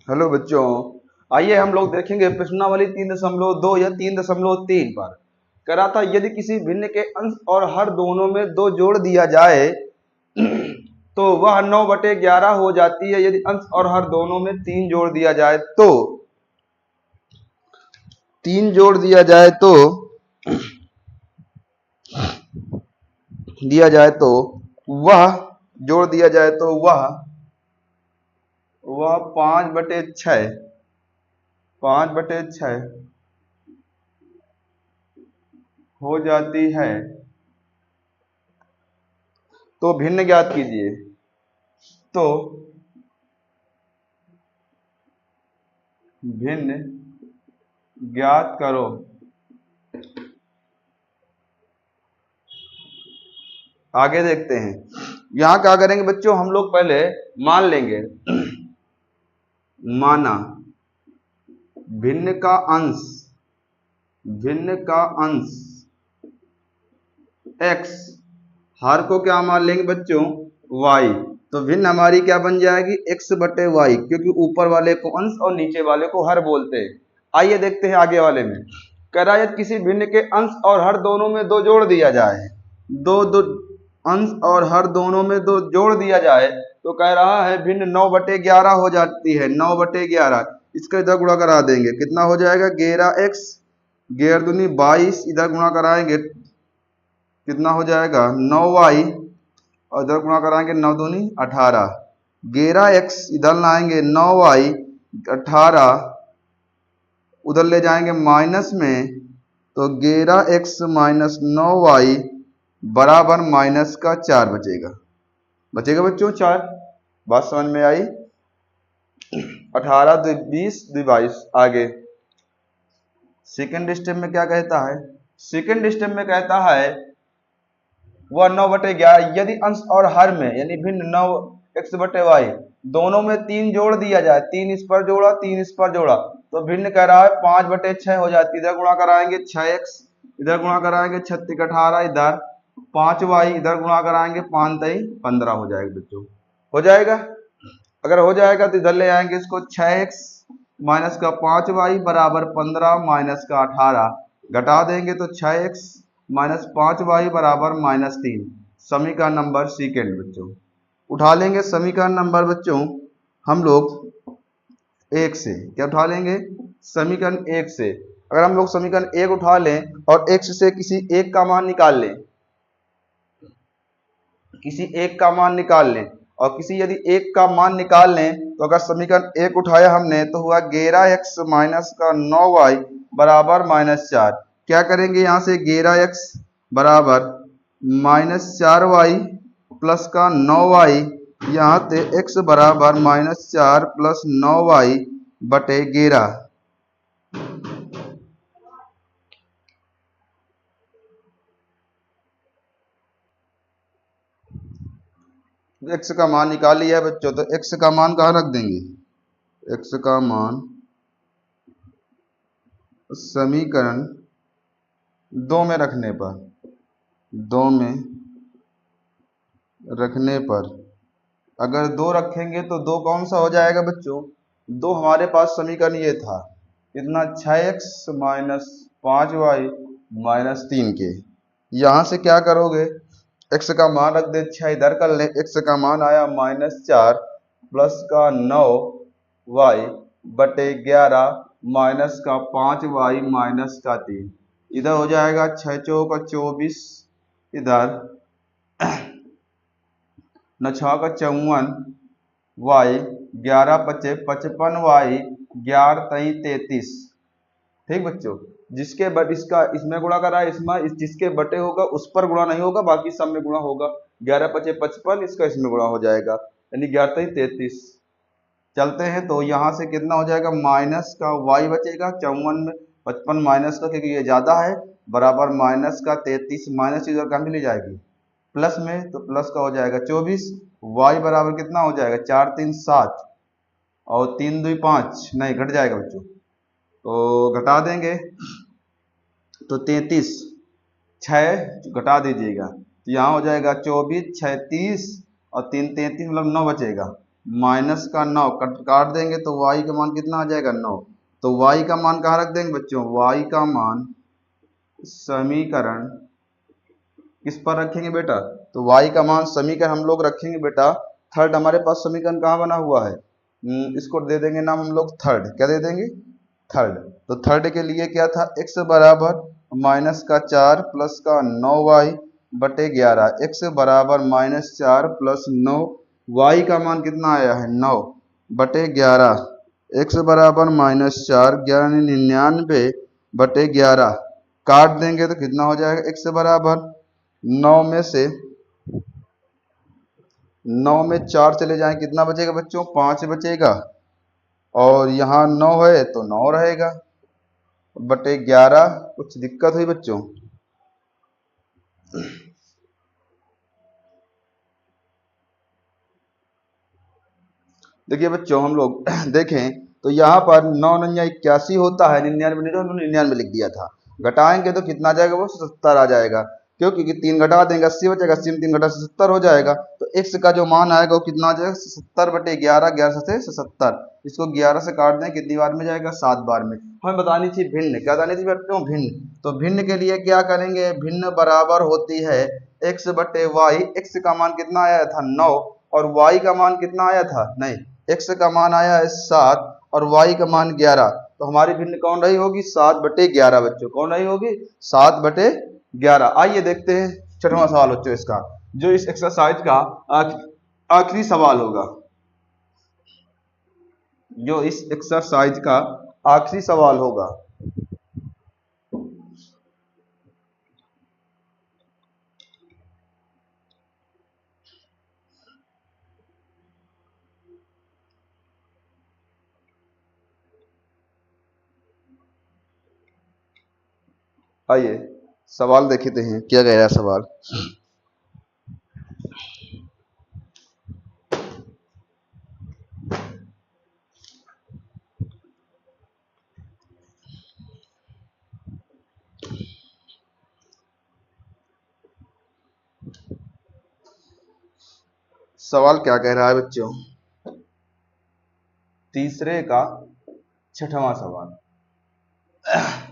Hello बच्चों, आइए हम लोग देखेंगे प्रश्नावली 3.2 या 3.3 पर। कह रहा था यदि किसी भिन्न के अंश और हर दोनों में 2 जोड़ दिया जाए तो वह 9/11 हो जाती है। यदि अंश और हर दोनों में 3 जोड़ दिया जाए तो 3 जोड़ दिया जाए तो वह जोड़ दिया जाए तो वह 5/6 हो जाती है। तो भिन्न ज्ञात कीजिए। तो भिन्न ज्ञात करो। आगे देखते हैं। यहाँ क्या करेंगे बच्चों, हम लोग पहले मान लेंगे। माना भिन्न का अंश x, हर को क्या मान लेंगे बच्चों, y। तो भिन्न हमारी क्या बन जाएगी, x/y, क्योंकि ऊपर वाले को अंश और नीचे वाले को हर बोलते हैं। आइए देखते हैं आगे वाले में। कह रहा है किसी भिन्न के अंश और हर दोनों में 2 जोड़ दिया जाए। दो अंश और हर दोनों में 2 जोड़ दिया जाए तो कह रहा है भिन्न 9/11 हो जाती है। 9/11 इसका इधर गुणा करा देंगे, कितना हो जाएगा, 11x, 11 दूनी 22, इधर गुणा कराएंगे कितना हो जाएगा, 9y, और इधर गुणा कराएंगे 9 दूनी 18, 11x इधर लाएंगे 9y 18, उधर ले जाएंगे माइनस में, तो 11x माइनस 9y बराबर माइनस का 4 बचेगा बच्चों 4। बात समझ में आई। 18 2 20 2 22। आगे सेकेंड स्टेप में क्या कहता है, सेकेंड स्टेप में कहता है वह 9/11 यदि अंश और हर में यानी भिन्न 9x/y दोनों में 3 जोड़ दिया जाए। 3 इस पर जोड़ा, 3 इस पर जोड़ा, तो भिन्न कह रहा है 5/6 हो जाती है। इधर गुणा कराएंगे 6x, इधर गुणा कराएंगे 36 18, इधर 5y, इधर गुणा कराएंगे 5 3 15 हो जाएगा बच्चों। हो जाएगा। अगर हो जाएगा तो इधर ले आएंगे इसको 6x माइनस का 5y बराबर 15 माइनस का 18, घटा देंगे तो 6x माइनस 5y बराबर -3। समीकरण नंबर सेकेंड बच्चों। उठा लेंगे समीकरण नंबर बच्चों हम लोग 1 से। क्या उठा लेंगे, समीकरण 1 से। अगर हम लोग समीकरण 1 उठा लें और x से किसी एक का मान निकाल लें, और किसी यदि एक का मान निकाल लें, तो अगर समीकरण 1 उठाया हमने तो हुआ 11x माइनस का 9y बराबर -4। क्या करेंगे यहाँ से, 11x बराबर -4y प्लस का 9y, यहाँ से x बराबर -4 प्लस 9y बटे 11। x का मान निकाल लिया है बच्चों, तो x का मान कहाँ रख देंगे, x का मान समीकरण 2 में रखने पर, अगर 2 रखेंगे तो 2 कौन सा हो जाएगा बच्चों, 2 हमारे पास समीकरण ये था कितना, 6x माइनस 5y माइनस 3 के। यहाँ से क्या करोगे, x का मान रख दे 6, इधर कर ले, x का मान आया -4 प्लस का 9y बटे 11 माइनस का 5y माइनस का 3। इधर हो जाएगा 6 चौका 24, इधर 9 6 का 54 y, 11 पचे 55 y, 11 3 33। ठीक बच्चों, जिसके बट इसका इसमें गुणा करा है, इसमें जिसके बटे होगा उस पर गुणा नहीं होगा, बाकी सब में गुणा होगा। 11 पचे 55, इसका इसमें गुणा हो जाएगा, यानी 11 3 33। चलते हैं तो यहाँ से कितना हो जाएगा, माइनस का y बचेगा 54 में 55 माइनस का, क्योंकि ये ज्यादा है, बराबर माइनस का 33, माइनस इधर कहाँ मिली जाएगी प्लस में, तो प्लस का हो जाएगा 24। y बराबर कितना हो जाएगा, 4 3 7 और 3 2 5, नहीं घट जाएगा बच्चों, तो घटा देंगे तो 33, 6 घटा दीजिएगा तो यहाँ हो जाएगा 24 6 30 और 3 33 मतलब 9 बचेगा। माइनस का 9 काट देंगे तो y का मान कितना आ जाएगा 9। तो y का मान कहाँ रख देंगे बच्चों, y का मान समीकरण किस पर रखेंगे बेटा, तो y का मान समीकरण हम लोग रखेंगे बेटा थर्ड। हमारे पास समीकरण कहाँ बना हुआ है, इसको दे देंगे नाम हम लोग थर्ड। क्या दे देंगे, थर्ड। तो थर्ड के लिए क्या था, x बराबर माइनस का 4 प्लस का 9y बटे 11। x बराबर माइनस 4 प्लस 9, y का मान कितना आया है 9 बटे 11। x बराबर माइनस 4, 99 बटे 11 काट देंगे तो कितना हो जाएगा, x बराबर 9 में से 9 में 4 चले जाएं कितना बचेगा बच्चों, 5 बचेगा। और यहाँ 9 है तो 9 रहेगा बटे 11। कुछ दिक्कत हुई बच्चों, देखिए बच्चों हम लोग देखें तो यहाँ पर 9 9 81 होता है, 99 99 लिख दिया था। घटाएंगे तो कितना आ जाएगा, वो 70 आ जाएगा, क्योंकि 3 घटा देंगे 80 बचेगा, 80 में 3 घटा से 70 हो जाएगा। तो x का जो मान आएगा वो कितना आ जाएगा 70 बटे 11, 11 से 70। इसको 11 से काट दें कितनी बार में जाएगा, 7 बार में। हमें बतानी थी भिन्न, क्या बतानी थी बच्चों, भिन्न। तो भिन्न के लिए क्या करेंगे, भिन्न बराबर होती है x बटे y। x का मान कितना आया था 9 और y का मान कितना आया था, नहीं x का मान आया है 7 और y का मान 11। तो हमारी भिन्न कौन रही होगी, 7 बटे 11 बच्चों, कौन रही होगी 7 बटे 11। आइए देखते हैं छठवां सवाल बच्चों इसका, जो इस एक्सरसाइज का आखिरी सवाल होगा, जो इस एक्सरसाइज का आखिरी सवाल होगा। आइए सवाल देखते हैं क्या कह रहा है सवाल। सवाल क्या कह रहा है बच्चों, तीसरे का छठवां सवाल।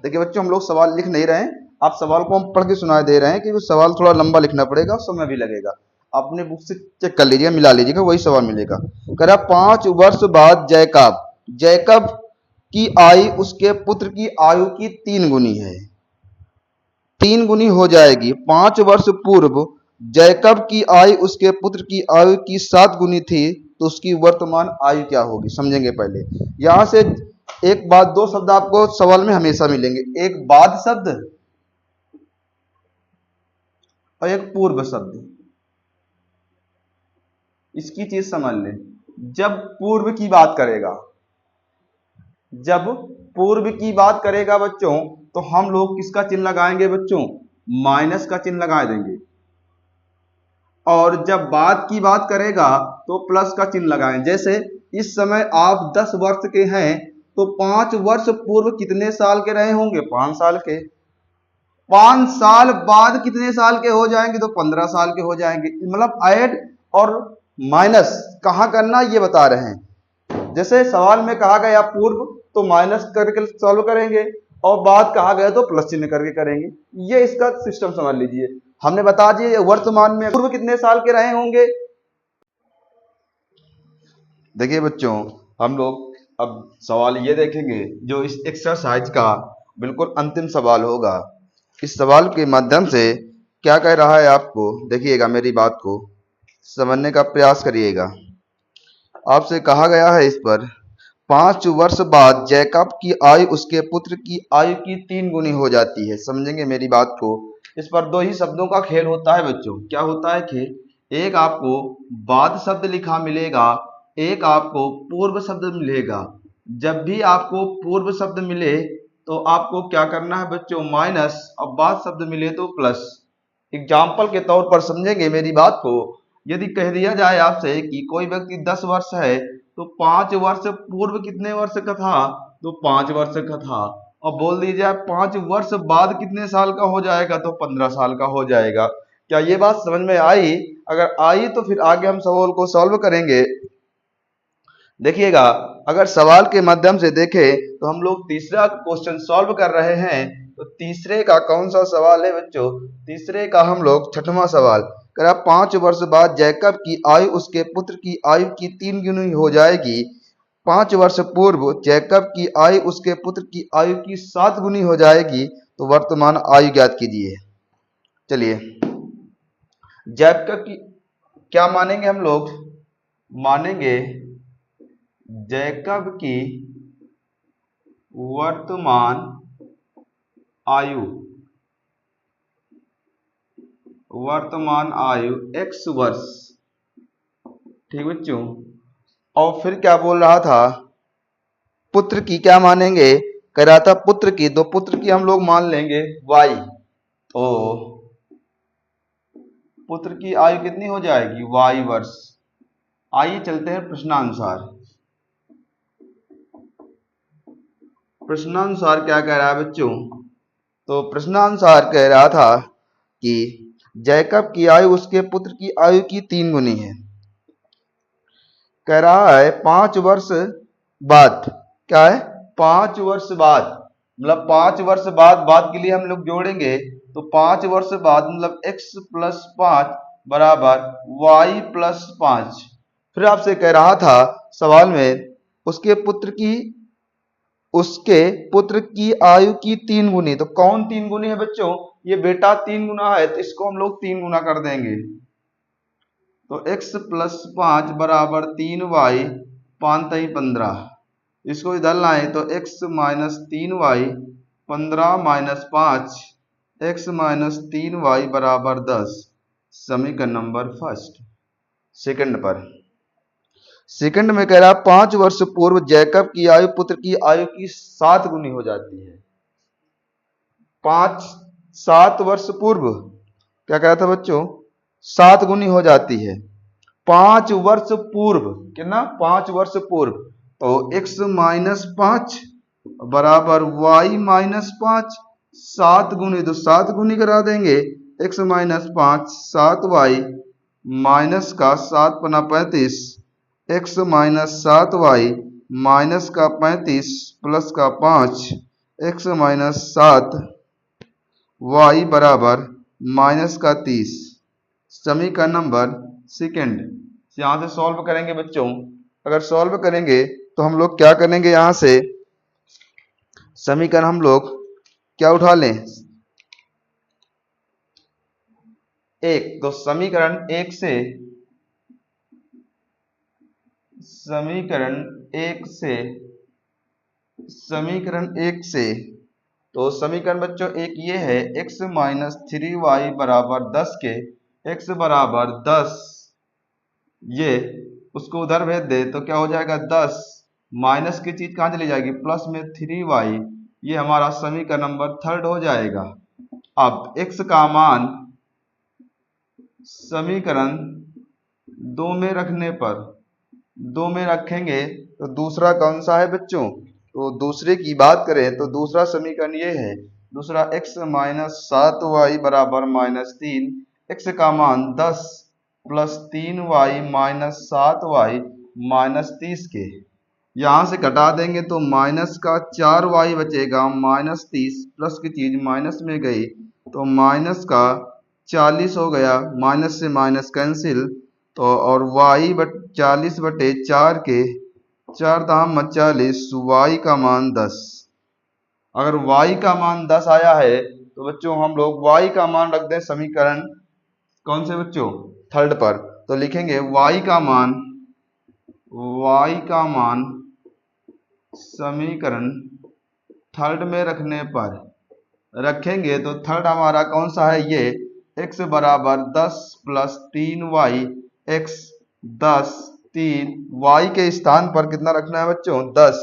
देखिए बच्चों हम लोग सवाल लिख नहीं रहे हैं, आप सवाल को हम पढ़ के सुनाए दे रहे हैं, क्योंकि सवाल थोड़ा लंबा लिखना पड़ेगा, समय भी लगेगा। अपने बुक से चेक कर लीजिएगा, मिला लीजिएगा, वही सवाल मिलेगा। कह रहा 5 वर्ष बाद जैकब की आयु उसके पुत्र की आयु की 3 गुनी है, 3 गुनी हो जाएगी। 5 वर्ष पूर्व जैकब की आयु उसके पुत्र की आयु की 7 गुनी थी, तो उसकी वर्तमान आयु क्या होगी, समझेंगे पहले। यहां से एक बाद 2 शब्द आपको सवाल में हमेशा मिलेंगे, एक बाद शब्द और एक पूर्व शब्द। इसकी चीज समझ लें, जब पूर्व की बात करेगा, जब पूर्व की बात करेगा बच्चों, तो हम लोग किसका चिन्ह लगाएंगे बच्चों, माइनस का चिन्ह लगा देंगे। और जब बाद की बात करेगा तो प्लस का चिन्ह लगाएं। जैसे इस समय आप 10 वर्ष के हैं, तो 5 वर्ष पूर्व कितने साल के रहे होंगे, 5 साल के। 5 साल बाद कितने साल के हो जाएंगे, तो 15 साल के हो जाएंगे। मतलब ऐड और माइनस कहाँ करना ये बता रहे हैं। जैसे सवाल में कहा गया पूर्व, तो माइनस करके सॉल्व करेंगे, और बाद कहा गया तो प्लस चिन्ह करके करेंगे। ये इसका सिस्टम समझ लीजिए। हमने बता दिया वर्तमान में पूर्व कितने साल के रहे होंगे। देखिए बच्चों हम लोग अब सवाल ये देखेंगे, जो इस एक्सरसाइज का बिल्कुल अंतिम सवाल होगा। इस सवाल के माध्यम से क्या कह रहा है आपको, देखिएगा, मेरी बात को समझने का प्रयास करिएगा। आपसे कहा गया है इस पर 5 वर्ष बाद जैकब की आयु उसके पुत्र की आयु की 3 गुनी हो जाती है, समझेंगे मेरी बात को। इस पर 2 ही शब्दों का खेल होता है बच्चों। क्या होता है खेल, एक आपको बाद शब्द लिखा मिलेगा, एक आपको पूर्व शब्द मिलेगा। जब भी आपको पूर्व शब्द मिले तो आपको क्या करना है बच्चों, माइनस, और बाद शब्द मिले तो प्लस। एग्जाम्पल के तौर पर समझेंगे मेरी बात को। यदि कह दिया जाए आपसे कि कोई व्यक्ति 10 वर्ष है, तो 5 वर्ष पूर्व कितने वर्ष का था, तो 5 वर्ष का था। और बोल दीजिए 5 वर्ष बाद कितने साल का हो जाएगा, तो 15 साल का हो जाएगा। क्या ये बात समझ में आई? अगर आई तो फिर आगे हम सवाल को सॉल्व करेंगे। देखिएगा, अगर सवाल के माध्यम से देखें तो हम लोग तीसरा क्वेश्चन सॉल्व कर रहे हैं। तो तीसरे का कौन सा सवाल है बच्चों? तीसरे का हम लोग छठवां सवाल करा। 5 वर्ष बाद जैकब की आयु उसके पुत्र की आयु की 3 गुनी हो जाएगी। 5 वर्ष पूर्व जैकब की आयु उसके पुत्र की आयु की 7 गुनी हो जाएगी। तो वर्तमान आयु ज्ञात कीजिए। चलिए, जैकब की क्या मानेंगे हम लोग? मानेंगे जैकब की वर्तमान आयु, x वर्ष। ठीक बच्चों, और फिर क्या बोल रहा था? पुत्र की क्या मानेंगे? कह रहा था पुत्र की, दो पुत्र की हम लोग मान लेंगे y। तो पुत्र की आयु कितनी हो जाएगी? y वर्ष। आइए चलते हैं प्रश्नानुसार। प्रश्नानुसार क्या कह रहा है बच्चों? तो प्रश्नानुसार कह रहा था कि जैकब की आयु उसके पुत्र की आयु की 3 गुनी है। कह रहा है 5 वर्ष बाद। क्या है? 5 वर्ष बाद, मतलब 5 वर्ष बाद के लिए हम लोग जोड़ेंगे तो 5 वर्ष बाद मतलब x प्लस 5 बराबर y प्लस 5। फिर आपसे कह रहा था सवाल में उसके पुत्र की आयु की 3 गुनी। तो कौन 3 गुनी है बच्चों? ये बेटा 3 गुना है, तो इसको हम लोग 3 गुना कर देंगे। तो x प्लस 5 बराबर 3y, 5 तई 15। इसको इधर लाएं तो x minus 3y, 15 minus 5, x minus 3y बराबर 10। समीकरण नंबर फर्स्ट। सेकंड पर, सेकंड में कह रहा 5 वर्ष पूर्व जैकब की आयु पुत्र की आयु की 7 गुनी हो जाती है। 7 वर्ष पूर्व क्या कह रहा था बच्चों? 7 गुनी हो जाती है। 5 वर्ष पूर्व कितना? 5 वर्ष पूर्व। तो x माइनस 5 बराबर y माइनस 5। 7 गुनी तो 7 गुनी करा देंगे। x माइनस 5 7y माइनस का 7 पना 35, x माइनस 7y माइनस का 35 प्लस का 5, x माइनस 7 y बराबर माइनस का 30। समीकरण नंबर सेकंड। यहां से सॉल्व करेंगे बच्चों। अगर सॉल्व करेंगे तो हम लोग क्या करेंगे? यहां से समीकरण हम लोग क्या उठा लें? एक। तो समीकरण एक से तो समीकरण बच्चों एक ये है, x माइनस 3y बराबर 10 के x बराबर 10, ये उसको उधर भेज दे तो क्या हो जाएगा? 10 माइनस की चीज कहां चली जाएगी? प्लस में 3y। ये हमारा समीकरण नंबर थर्ड हो जाएगा। अब x का मान समीकरण 2 में रखने पर, 2 में रखेंगे तो दूसरा कौन सा है बच्चों? तो दूसरे की बात करें तो दूसरा समीकरण ये है। दूसरा x माइनस 7y बराबर माइनस 3, x का मान 10 plus 3y minus 7y minus 30 के। यहां से घटा देंगे तो माइनस का 4y बचेगा, माइनस 30 प्लस की चीज माइनस में गई तो माइनस का 40 हो गया, माइनस से माइनस कैंसिल। तो और y 40 बटे 4 के 4 दाम 40, y का मान 10। अगर y का मान 10 आया है तो बच्चों हम लोग y का मान रख दें समीकरण कौन से बच्चों? थर्ड पर। तो लिखेंगे y का मान समीकरण थर्ड में रखने पर रखेंगे तो थर्ड हमारा कौन सा है? ये x बराबर 10 प्लस 3y, x 10 3 y के स्थान पर कितना रखना है बच्चों? 10।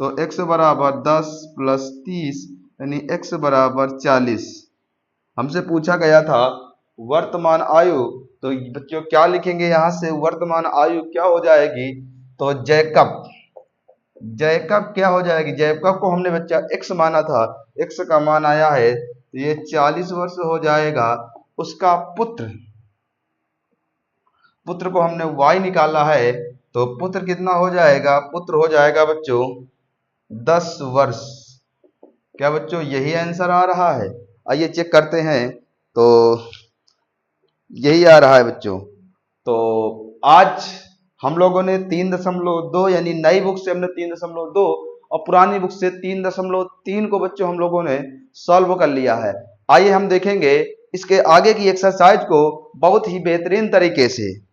तो x बराबर 10 प्लस 30 यानी x बराबर 40। हमसे पूछा गया था वर्तमान आयु, तो बच्चों क्या लिखेंगे? यहां से वर्तमान आयु क्या हो जाएगी? तो जैकब क्या हो जाएगी? जैकब को हमने बच्चा x माना था, x का मान आया है तो ये 40 वर्ष हो जाएगा। उसका पुत्र को हमने y निकाला है तो पुत्र कितना हो जाएगा? पुत्र हो जाएगा बच्चों 10 वर्ष। क्या बच्चों यही आंसर आ रहा है? आइए चेक करते हैं। तो यही आ रहा है बच्चों। तो आज हम लोगों ने 3.2 यानी नई बुक से हमने 3.2 और पुरानी बुक से 3.3 को बच्चों हम लोगों ने सॉल्व कर लिया है। आइए हम देखेंगे इसके आगे की एक्सरसाइज को बहुत ही बेहतरीन तरीके से।